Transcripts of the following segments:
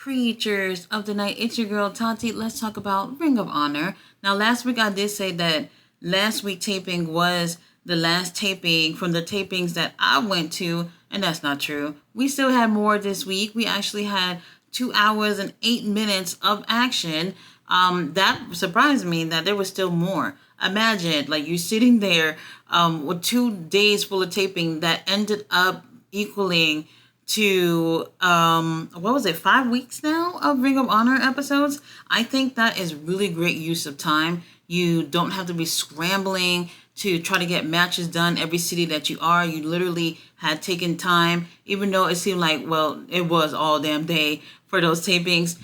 creatures of the night? It's your girl Tati. Let's talk about Ring of Honor. Now, last week I did say that last week taping was the last taping from the tapings that I went to, and that's not true. We still had more this week. We actually had 2 hours and 8 minutes of action. That surprised me that there was still more. Imagine, like, you sitting there with 2 days full of taping that ended up equaling to what was it, 5 weeks now of Ring of Honor episodes. I think that is really great use of time. You don't have to be scrambling to try to get matches done every city that you are. You literally had taken time, even though it seemed like, well, it was all damn day for those tapings.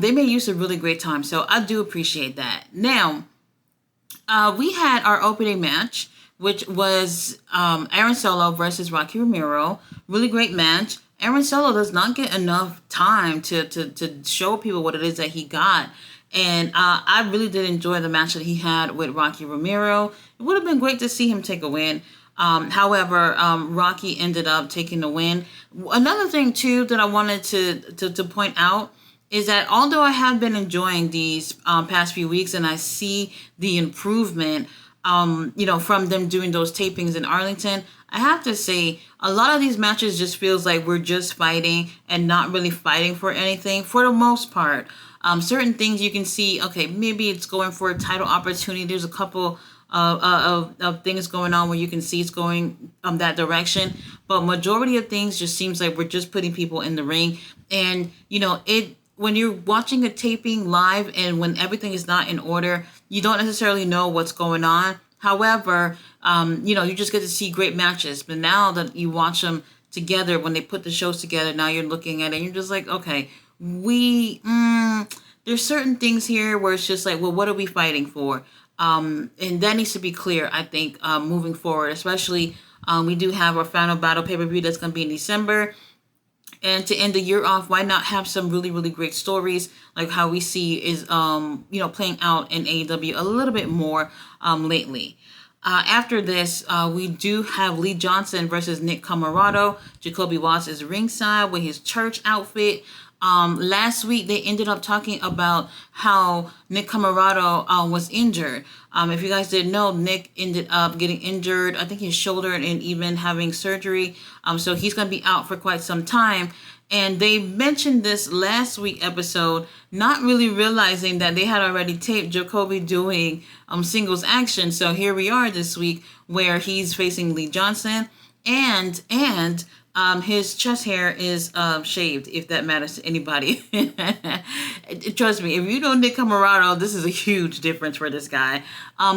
They made use of really great time, so I do appreciate that. Now, we had our opening match, which was Aaron Solo versus Rocky Romero. Really great match. Aaron Solo does not get enough time to show people what it is that he got. And I really did enjoy the match that he had with Rocky Romero. It would have been great to see him take a win. However, Rocky ended up taking the win. Another thing, too, that I wanted to point out is that although I have been enjoying these past few weeks and I see the improvement, from them doing those tapings in Arlington, I have to say a lot of these matches just feels like we're just fighting and not really fighting for anything for the most part. Certain things you can see, okay, maybe it's going for a title opportunity. There's a couple of things going on where you can see it's going that direction, but majority of things just seems like we're just putting people in the ring. And when you're watching a taping live and when everything is not in order, you don't necessarily know what's going on. However, you just get to see great matches. But now that you watch them together, when they put the shows together, now you're looking at it and you're just like, okay, there's certain things here where it's just like, well, what are we fighting for? And that needs to be clear, I think, moving forward. Especially, we do have our Final Battle pay-per-view that's going to be in December. And to end the year off, why not have some really, really great stories like how we see is, playing out in AEW a little bit more lately. After this, we do have Lee Johnson versus Nick Comoroto. Jacoby Watts is ringside with his church outfit. Last week, they ended up talking about how Nick Comoroto was injured. If you guys didn't know, Nick ended up getting injured, I think his shoulder, and even having surgery. So he's going to be out for quite some time. And they mentioned this last week episode, not really realizing that they had already taped Jacoby doing singles action. So here we are this week where he's facing Lee Johnson and his chest hair is shaved, if that matters to anybody. Trust me, if you know Nick Comoroto, this is a huge difference for this guy.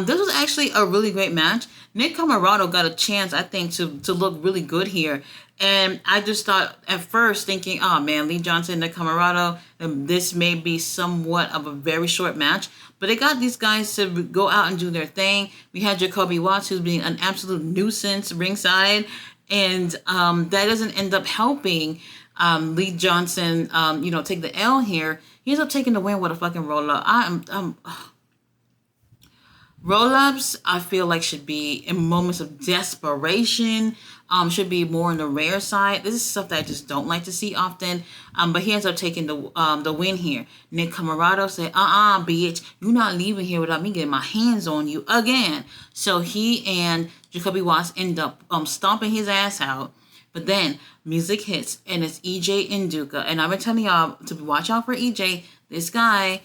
This was actually a really great match. Nick Comoroto got a chance, I think, to look really good here. And I just thought at first thinking, oh man, Lee Johnson, Nick Comoroto, this may be somewhat of a very short match. But they got these guys to go out and do their thing. We had Jacoby Watts, who's being an absolute nuisance ringside. And that doesn't end up helping Lee Johnson, take the L here. He ends up taking the win with a fucking roll-up. Roll-ups, I feel like, should be in moments of desperation, should be more on the rare side. This is stuff that I just don't like to see often. But he ends up taking the win here. Nick Comoroto said, bitch, you're not leaving here without me getting my hands on you again. So he and Jacoby Watts end up stomping his ass out. But then music hits and it's EJ Nduka. And I've been telling y'all to watch out for EJ. This guy,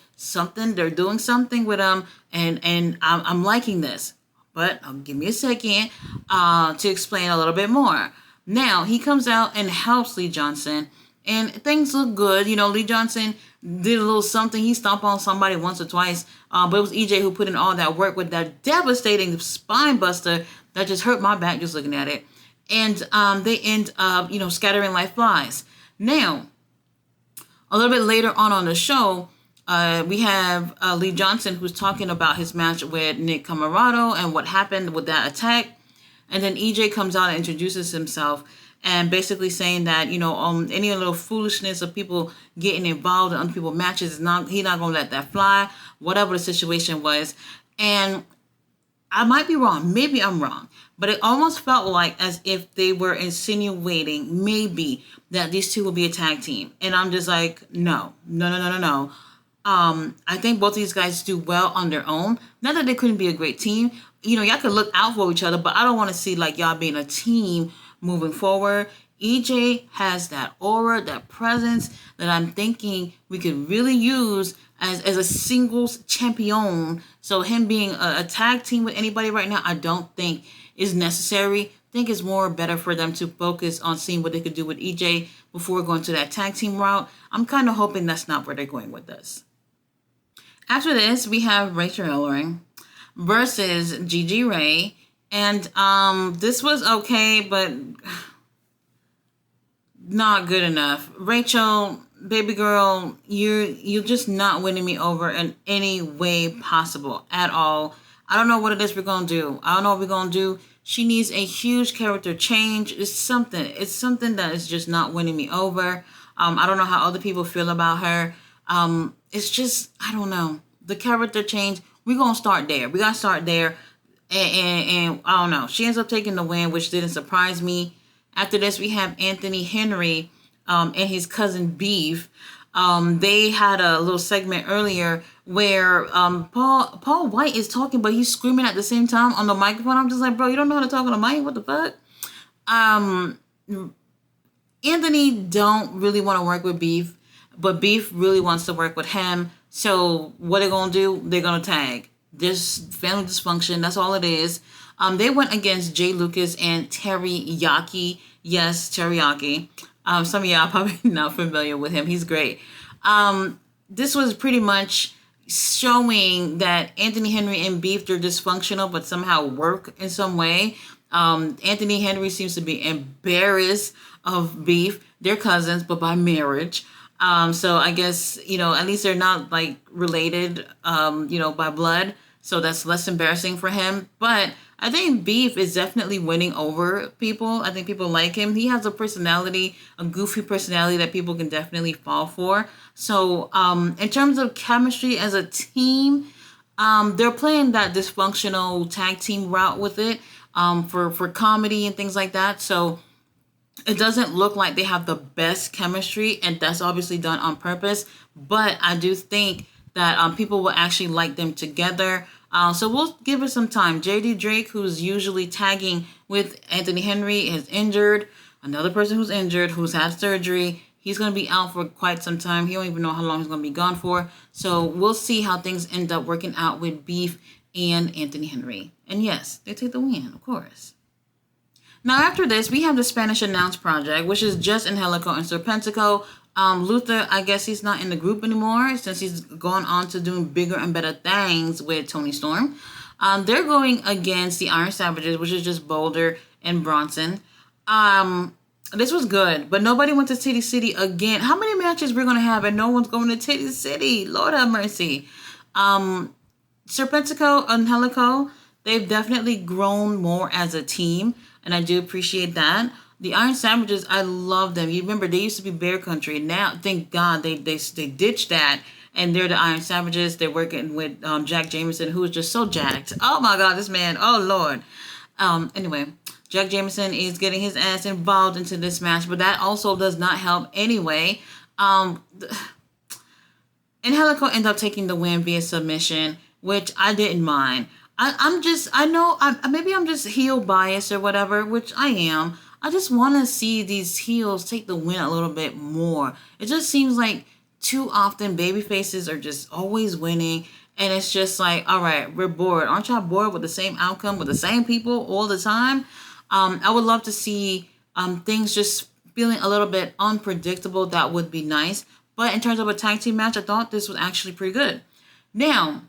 they're doing something with him, and I'm liking this. But give me a second to explain a little bit more. Now, he comes out and helps Lee Johnson, and things look good. Lee Johnson did a little something. He stomped on somebody once or twice, but it was EJ who put in all that work with that devastating spine buster that just hurt my back just looking at it. And they end up, scattering like flies. Now, a little bit later on the show, we have Lee Johnson, who's talking about his match with Nick Comoroto and what happened with that attack. And then EJ comes out and introduces himself and basically saying that, any little foolishness of people getting involved in other people's matches, he's not going to let that fly, whatever the situation was. And I might be wrong. Maybe I'm wrong. but it almost felt like as if they were insinuating maybe that these two will be a tag team. And I'm just like, no, no, no, no, no, no. I think both these guys do well on their own. Not that they couldn't be a great team. You know, y'all could look out for each other, but I don't want to see like y'all being a team moving forward. EJ has that aura, that presence that I'm thinking we could really use as a singles champion. So him being a tag team with anybody right now, I don't think is necessary. I think it's more better for them to focus on seeing what they could do with EJ before going to that tag team route. I'm kind of hoping that's not where they're going with this. After this, we have Rachel Ellering versus Gigi Ray. And this was okay, but not good enough. Rachel, baby girl, you're just not winning me over in any way possible at all. I don't know what it is we're gonna do. I don't know what we're gonna do. She needs a huge character change. It's something. It's something that is just not winning me over. I don't know how other people feel about her. It's just, I don't know. The character change, we're gonna start there. We gotta start there. And I don't know. She ends up taking the win, which didn't surprise me. After this, we have Anthony Henry and his cousin Beef. They had a little segment earlier where Paul White is talking, but he's screaming at the same time on the microphone. I'm just like, bro, you don't know how to talk on the mic? What the fuck? Anthony don't really want to work with Beef, but Beef really wants to work with him. So what they're going to do, they're going to tag. This family dysfunction, that's all it is. They went against Jay Lucas and Teriyaki. Yes, Teriyaki. Some of y'all probably not familiar with him. He's great. This was pretty much showing that Anthony Henry and Beef, they're dysfunctional, but somehow work in some way. Anthony Henry seems to be embarrassed of Beef. They're cousins, but by marriage. So I guess, at least they're not like related, by blood. So that's less embarrassing for him. But I think Beef is definitely winning over people. I think people like him. He has a personality, a goofy personality that people can definitely fall for. So in terms of chemistry as a team, they're playing that dysfunctional tag team route with it for comedy and things like that. So it doesn't look like they have the best chemistry, and that's obviously done on purpose. But I do think that people will actually like them together. So we'll give it some time. JD Drake, who's usually tagging with Anthony Henry, is injured. Another person who's injured, who's had surgery, he's going to be out for quite some time. He don't even know how long he's going to be gone for. So we'll see how things end up working out with Beef and Anthony Henry. And yes, they take the win, of course. Now after this, we have the Spanish Announce Project, which is just Angelico and Serpentico. Luther, I guess he's not in the group anymore since he's gone on to doing bigger and better things with Toni Storm. They're going against the Iron Savages, which is just Boulder and Bronson. This was good, but nobody went to Titty City again. How many matches we're going to have and no one's going to Titty City? Lord have mercy. Serpentico and Angelico, they've definitely grown more as a team, and I do appreciate that. The Iron Savages, I love them. You remember, they used to be Bear Country. Now, thank God, they ditched that, and they're the Iron Savages. They're working with Jack Jameson, who is just so jacked. Oh, my God, this man. Oh, Lord. Anyway, Jack Jameson is getting his ass involved into this match, but that also does not help anyway. And Angelico ended up taking the win via submission, which I didn't mind. Maybe I'm just heel biased or whatever, which I am. I just want to see these heels take the win a little bit more. It just seems like too often baby faces are just always winning. And it's just like, all right, we're bored. Aren't y'all bored with the same outcome, with the same people all the time? I would love to see things just feeling a little bit unpredictable. That would be nice. But in terms of a tag team match, I thought this was actually pretty good. Now,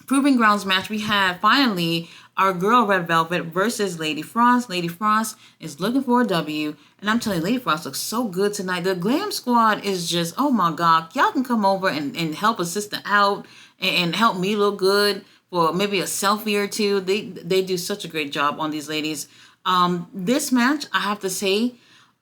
Proving Grounds match, we had finally our girl Red Velvet versus Lady Frost. Lady Frost is looking for a W, and I'm telling you, Lady Frost looks so good tonight. The Glam Squad is just, oh my God, y'all can come over and help a sister out and help me look good for maybe a selfie or two. They do such a great job on these ladies. This match, I have to say,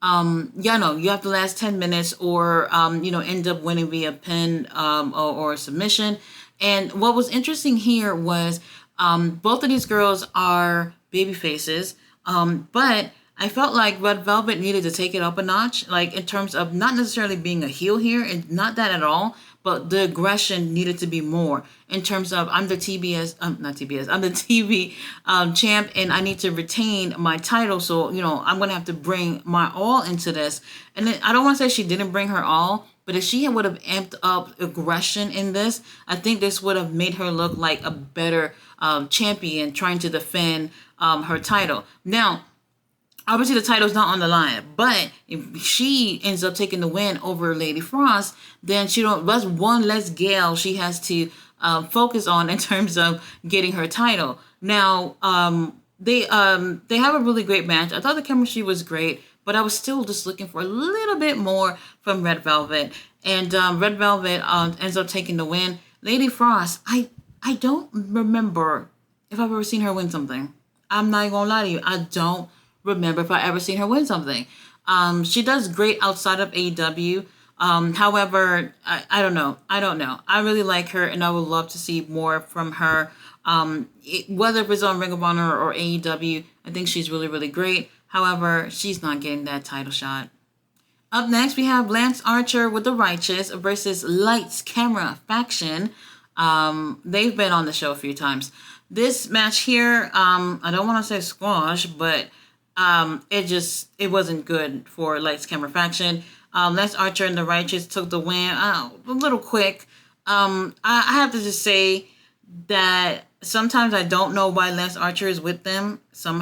you have to last 10 minutes or, end up winning via pin or submission. And what was interesting here was both of these girls are baby faces. But I felt like Red Velvet needed to take it up a notch, like in terms of not necessarily being a heel here, and not that at all, but the aggression needed to be more in terms of I'm the TBS, not TBS, I'm the TV champ, and I need to retain my title. So I'm gonna have to bring my all into this. And then, I don't want to say she didn't bring her all, but if she would have amped up aggression in this, I think this would have made her look like a better champion trying to defend her title. Now, obviously the title's not on the line, but if she ends up taking the win over Lady Frost, then that's one less gal she has to focus on in terms of getting her title. Now, they have a really great match. I thought the chemistry was great, but I was still just looking for a little bit more from Red Velvet, and Red Velvet ends up taking the win. Lady Frost, I don't remember if I've ever seen her win something. I'm not gonna lie to you, I don't remember if I ever seen her win something. She does great outside of AEW. However, I don't know. I really like her, and I would love to see more from her. Whether it's on Ring of Honor or AEW, I think she's really, really great. However, she's not getting that title shot. Up next, we have Lance Archer with the Righteous versus Lights Camera Faction. They've been on the show a few times. This match here, I don't want to say squash, but it wasn't good for Lights Camera Faction. Lance Archer and the Righteous took the win. A little quick. I have to just say that sometimes I don't know why Lance Archer is with them.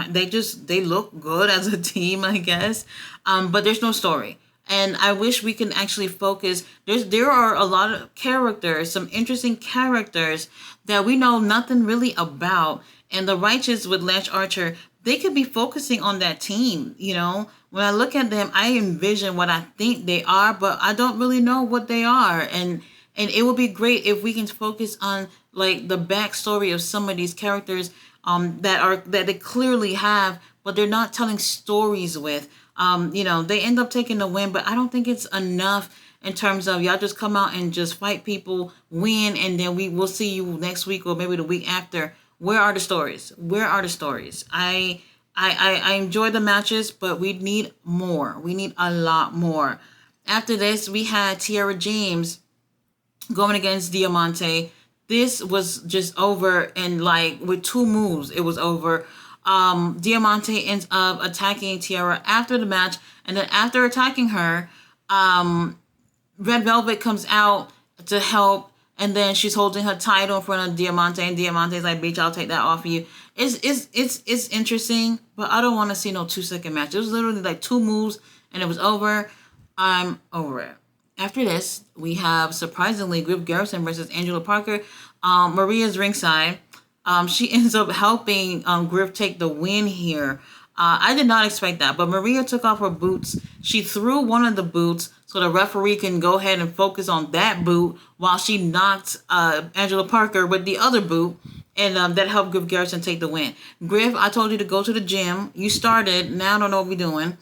They look good as a team, I guess. But there's no story. And I wish we can actually focus. There are a lot of characters, some interesting characters that we know nothing really about. And the Righteous with Lance Archer, they could be focusing on that team. When I look at them, I envision what I think they are, but I don't really know what they are. And it would be great if we can focus on like the backstory of some of these characters that they clearly have, but they're not telling stories with. They end up taking the win, but I don't think it's enough in terms of y'all just come out and just fight people, win, and then we'll see you next week or maybe the week after. Where are the stories? I enjoy the matches, but we need more. We need a lot more. After this, we had Tiara James going against Diamante. This was just over, and like with 2 moves, it was over. Diamante ends up attacking Tiara after the match, and then after attacking her, Red Velvet comes out to help. And then she's holding her title in front of Diamante, and Diamante's like, "Bitch, I'll take that off of you." It's interesting, but I don't want to see no 2-second match. It was literally like 2 moves, and it was over. I'm over it. After this, we have surprisingly Griff Garrison versus Angela Parker. Maria's ringside. She ends up helping Griff take the win here. I did not expect that, but Maria took off her boots. She threw one of the boots so the referee can go ahead and focus on that boot while she knocked Angela Parker with the other boot, and that helped Griff Garrison take the win. Griff, I told you to go to the gym. You started. Now I don't know what we're doing.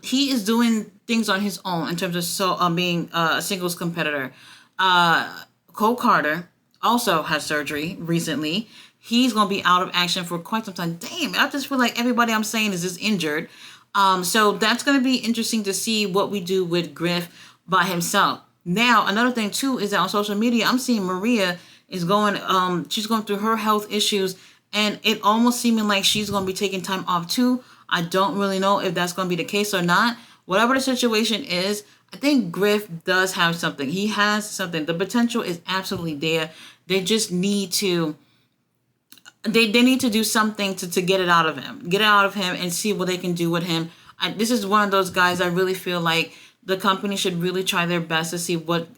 He is doing things on his own in terms of being a singles competitor. Cole Carter also had surgery recently. He's going to be out of action for quite some time. Damn, I just feel like everybody I'm saying is just injured. So that's going to be interesting to see what we do with Griff by himself. Now, another thing too is that on social media, I'm seeing Maria is she's going through her health issues, and it almost seeming like she's going to be taking time off too. I don't really know if that's going to be the case or not. Whatever the situation is, I think Griff does have something. He has something. The potential is absolutely there. They just need to... They need to do something to get it out of him. Get it out of him and see what they can do with him. This is one of those guys I really feel like the company should really try their best to see what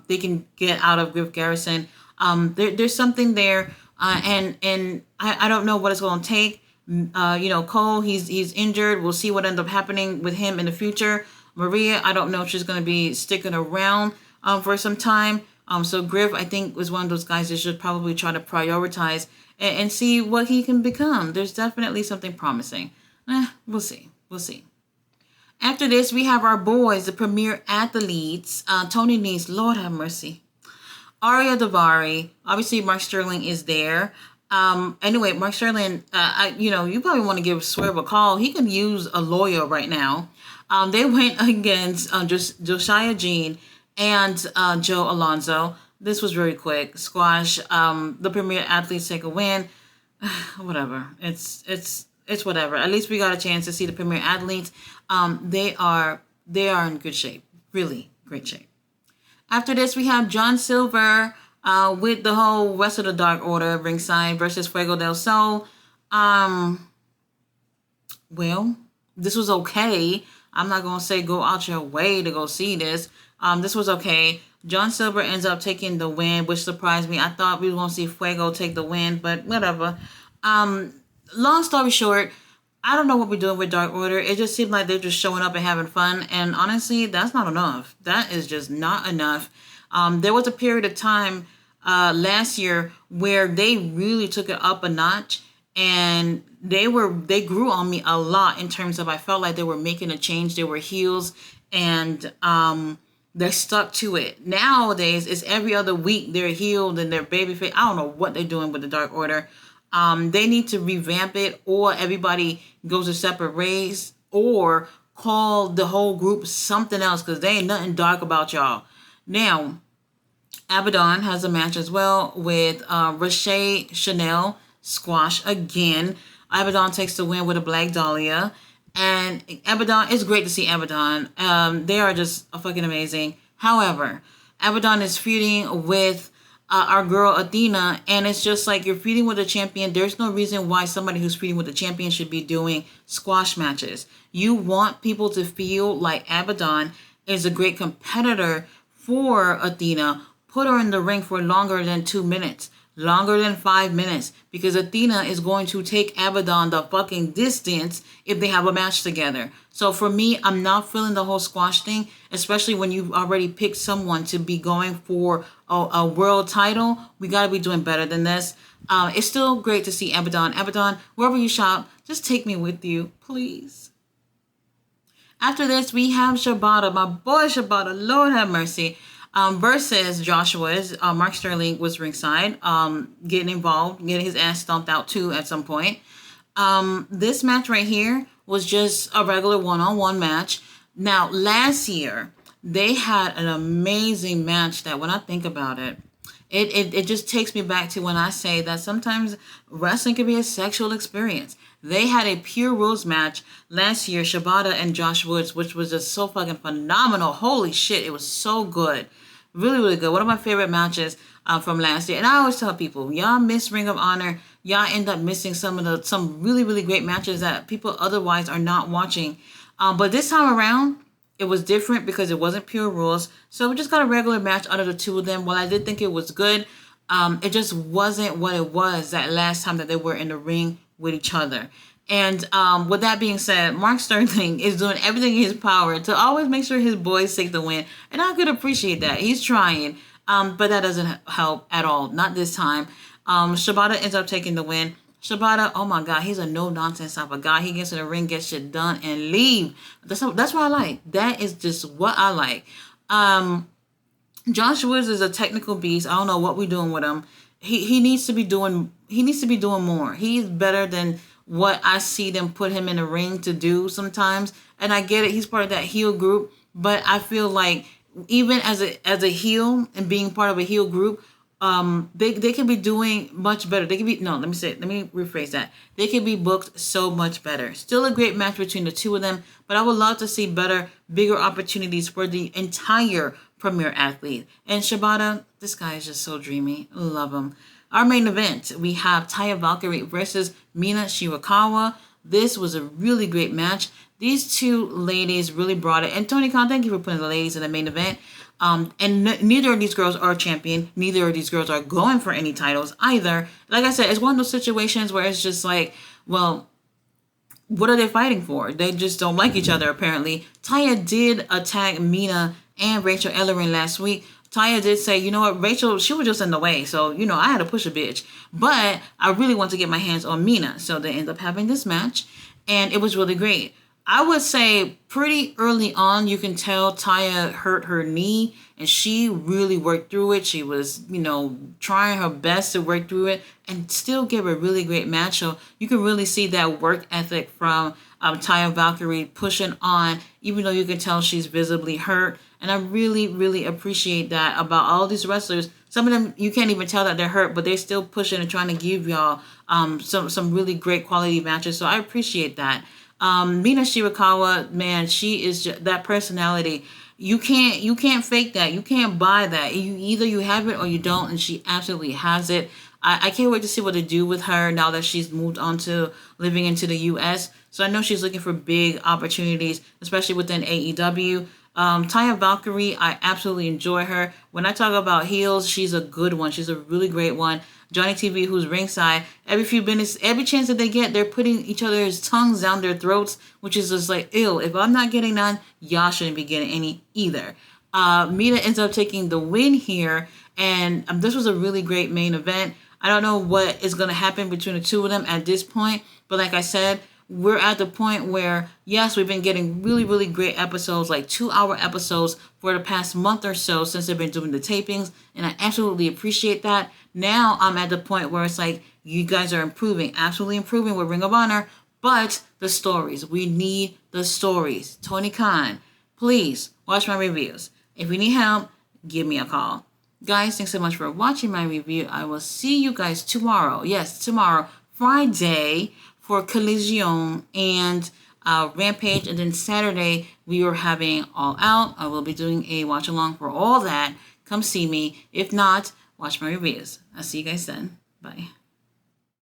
they can get out of Griff Garrison. There's something there, and I don't know what it's going to take. Cole, he's injured. We'll see what ends up happening with him in the future. Maria, I don't know if she's going to be sticking around for some time. So Griff, I think, was one of those guys that should probably try to prioritize and see what he can become. There's definitely something promising. We'll see. After this, we have our boys, the premier athletes. Tony Nese, Lord have mercy. Aria Davari, obviously Mark Sterling is there. Anyway, Mark Sterling, you probably want to give Swerve a call. He can use a lawyer right now. They went against Josiah Jean and Joe Alonzo. This was very quick. Squash. The premier athletes take a win. Whatever. It's whatever. At least we got a chance to see the premier athletes. They are in good shape. Really great shape. After this, we have John Silver with the whole rest of the Dark Order ringside versus Fuego del Sol. Well, this was okay. I'm not going to say go out your way to go see this. This was okay. John Silver ends up taking the win, which surprised me. I thought we were going to see Fuego take the win, but whatever. Long story short, I don't know what we're doing with Dark Order. It just seemed like they're just showing up and having fun. And honestly, that's not enough. That is just not enough. There was a period of time last year where they really took it up a notch. And they grew on me a lot in terms of I felt like they were making a change. They were heels and they're stuck to it. Nowadays, it's every other week they're healed and they're babyface. I don't know what they're doing with the Dark Order. They need to revamp it, or everybody goes a separate ways, or call the whole group something else, because there ain't nothing dark about y'all. Now, Abaddon has a match as well with Ricochet Chanel squash again. Abaddon takes the win with a Black Dahlia. And Abaddon, it's great to see Abaddon. They are just fucking amazing. However, Abaddon is feuding with our girl Athena, and it's just like you're feuding with a champion. There's no reason why somebody who's feuding with a champion should be doing squash matches. You want people to feel like Abaddon is a great competitor for Athena. Put her in the ring for longer than 2 minutes, longer than 5 minutes, because Athena is going to take Abaddon the fucking distance if they have a match together. So for me, I'm not feeling the whole squash thing, especially when you've already picked someone to be going for a world title. We got to be doing better than this. It's still great to see Abaddon. Abaddon, wherever you shop, just take me with you, please. After this, we have Shibata, my boy Shibata, Lord have mercy, versus Joshua. Mark Sterling was ringside, getting involved, getting his ass stomped out too at some point. This match right here was just a regular one-on-one match. Now, last year, they had an amazing match that when I think about it, it just takes me back to when I say that sometimes wrestling can be a sexual experience. They had a Pure Rules match last year, Shibata and Josh Woods, which was just so fucking phenomenal. Holy shit, it was so good. Really, really good. One of my favorite matches from last year. And I always tell people, y'all miss Ring of Honor. Y'all end up missing some really, really great matches that people otherwise are not watching. But this time around, it was different because it wasn't Pure Rules. So we just got a regular match out of the two of them. While I did think it was good, it just wasn't what it was that last time that they were in the ring with each other. And with that being said, Mark Sterling is doing everything in his power to always make sure his boys take the win. And I could appreciate that. He's trying. But that doesn't help at all. Not this time. Shibata ends up taking the win. Shibata, oh my God, he's a no-nonsense type of guy. He gets in the ring, gets shit done, and leave. That's what I like. That is just what I like. Josh Woods is a technical beast. I don't know what we're doing with him. He needs to be doing more. He's better than what I see them put him in the ring to do sometimes. And I get it, he's part of that heel group, but I feel like even as a heel and being part of a heel group, they can be doing much better. Let me rephrase that. They can be booked so much better. Still a great match between the two of them, but I would love to see bigger opportunities for the entire premier athlete. And Shibata, this guy is just so dreamy. Love him. Our main event, we have Taya Valkyrie versus Mina Shirakawa. This was a really great match. These two ladies really brought it. And Tony Khan, thank you for putting the ladies in the main event. Neither of these girls are a champion. Neither of these girls are going for any titles either. Like I said, it's one of those situations where it's just like, well, what are they fighting for? They just don't like each other, apparently. Taya did attack Mina and Rachel Ellering last week. Taya did say, you know what, Rachel, she was just in the way. So, I had to push a bitch. But I really want to get my hands on Mina. So they end up having this match. And it was really great. I would say pretty early on, you can tell Taya hurt her knee and she really worked through it. She was, trying her best to work through it and still give a really great match. So you can really see that work ethic from Taya Valkyrie pushing on, even though you can tell she's visibly hurt. And I really, really appreciate that about all these wrestlers. Some of them, you can't even tell that they're hurt, but they're still pushing and trying to give y'all some really great quality matches. So I appreciate that. Mina Shirakawa, man, she is just, that personality. You can't fake that. You can't buy that. You have it or you don't, and she absolutely has it. I can't wait to see what to do with her now that she's moved on to living into the U.S. So I know she's looking for big opportunities, especially within AEW. Taya Valkyrie, I absolutely enjoy her. When I talk about heels, she's a good one. She's a really great one. Johnny TV, who's ringside, every few minutes, every chance that they get, they're putting each other's tongues down their throats, which is just like, ew, if I'm not getting none, y'all shouldn't be getting any either. Mina ends up taking the win here, and this was a really great main event. I don't know what is going to happen between the two of them at this point, but like I said, we're at the point where, yes, we've been getting really, really great episodes, like 2-hour episodes for the past month or so since they've been doing the tapings, and I absolutely appreciate that. Now I'm at the point where it's like, you guys are improving, absolutely improving with Ring of Honor, but the stories, we need the stories. Tony Khan, please watch my reviews. If you need help, give me a call. Guys, thanks so much for watching my review. I will see you guys tomorrow. Yes, tomorrow, Friday, for Collision and Rampage. And then Saturday, we are having All Out. I will be doing a watch along for all that. Come see me. If not, watch my reviews. I'll see you guys then. Bye.